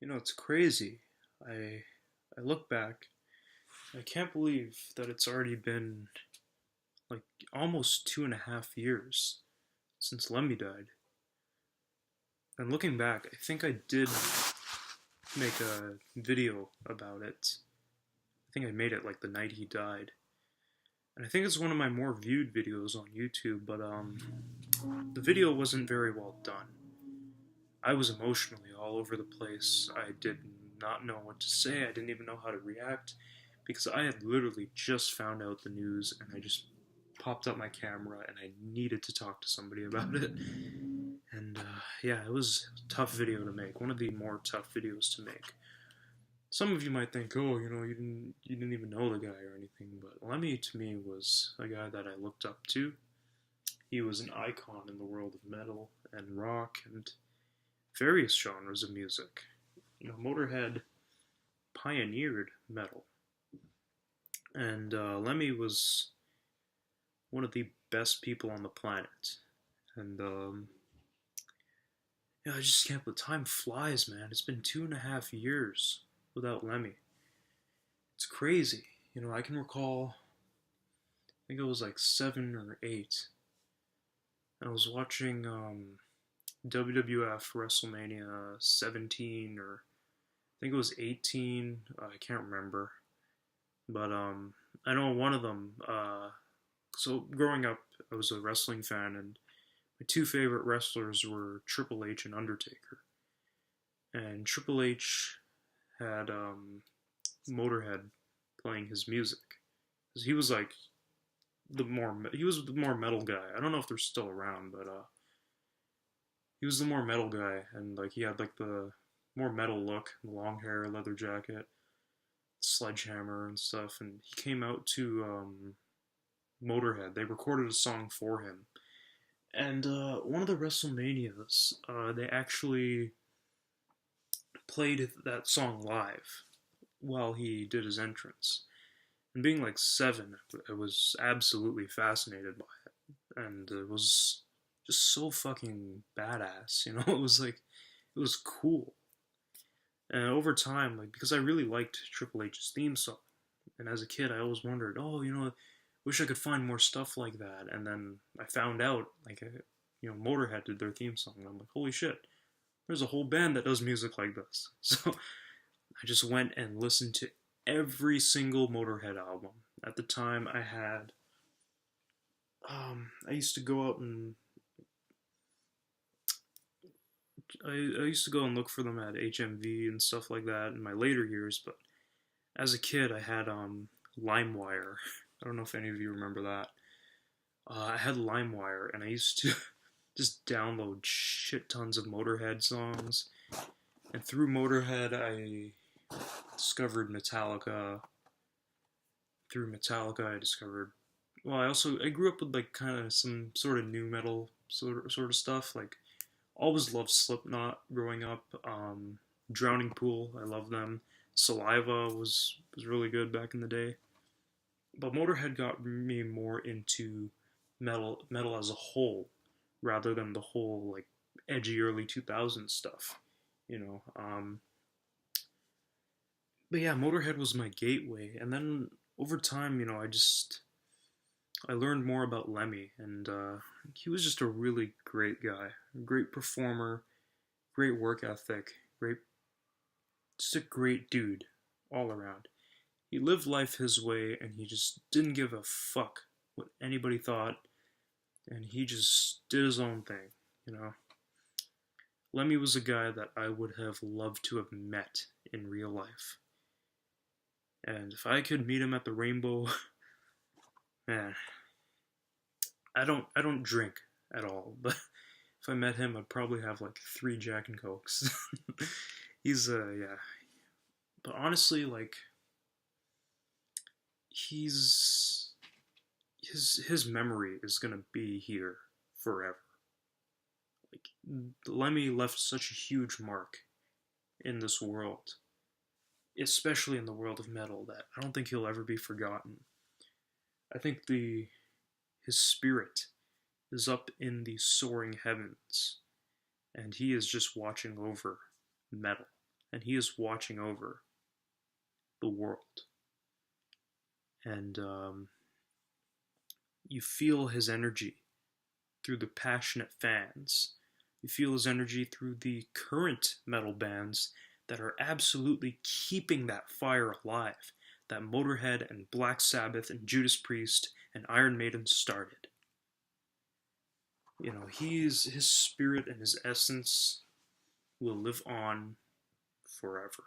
It's crazy. I look back, I can't believe that it's already been like almost 2.5 years since Lemmy died. And looking back, I think I did make a video about it. I think I made it like the night he died. And I think it's one of my more viewed videos on YouTube, but the video wasn't very well done. I was emotionally all over the place. I did not know what to say. I didn't even know how to react because I had literally just found out the news and I just popped up my camera and I needed to talk to somebody about it. And yeah, it was a tough video to make. One of the more tough videos to make. Some of you might think, oh, you didn't even know the guy or anything, but Lemmy to me was a guy that I looked up to. He was an icon in the world of metal and rock and various genres of music. Motorhead pioneered metal, and Lemmy was one of the best people on the planet. And yeah, I just can't believe time flies, man. It's been 2.5 years without Lemmy. It's crazy. I can recall. I think it was like 7 or 8. And I was watching WWF WrestleMania 17 or I think it was 18. I can't remember, but I know one of them. So growing up, I was a wrestling fan, and my two favorite wrestlers were Triple H and Undertaker. And Triple H had Motorhead playing his music because he was the more metal guy. I don't know if they're still around, but he was the more metal guy, and like he had like the more metal look, the long hair, leather jacket, sledgehammer and stuff. And he came out to Motorhead. They recorded a song for him, and one of the WrestleManias, they actually played that song live while he did his entrance. And being like 7, I was absolutely fascinated by it, and it was just so fucking badass. It was cool. And over time, like because I really liked Triple H's theme song, and as a kid, I always wondered, oh, wish I could find more stuff like that. And then I found out, like, Motorhead did their theme song, and I'm like, holy shit, there's a whole band that does music like this. So I just went and listened to every single Motorhead album. At the time, I used to go out and I used to go and look for them at HMV and stuff like that in my later years. But as a kid, I had LimeWire. I don't know if any of you remember that. I had LimeWire, and I used to just download shit tons of Motorhead songs. And through Motorhead, I discovered Metallica. Through Metallica, I discovered. Well, I grew up with like kind of some sort of new metal sort of stuff. Like, always loved Slipknot growing up. Drowning Pool, I love them. Saliva was really good back in the day. But Motorhead got me more into metal as a whole, rather than the whole like edgy early 2000s stuff. You know, but yeah, Motorhead was my gateway, and then over time, I learned more about Lemmy, and he was just a really great guy, a great performer, great work ethic, just a great dude all around. He lived life his way, and he just didn't give a fuck what anybody thought, and he just did his own thing, you know. Lemmy was a guy that I would have loved to have met in real life. And if I could meet him at the Rainbow, man, I don't drink at all, but if I met him, I'd probably have like 3 Jack and Cokes. He's yeah. But honestly, like he's his memory is gonna be here forever. Like Lemmy left such a huge mark in this world, especially in the world of metal, that I don't think he'll ever be forgotten. I think the his spirit is up in the soaring heavens, and he is just watching over metal. and he is watching over the world. And you feel his energy through the passionate fans. You feel his energy through the current metal bands that are absolutely keeping that fire alive that Motorhead and Black Sabbath and Judas Priest and Iron Maiden started. You know, his spirit and his essence will live on forever.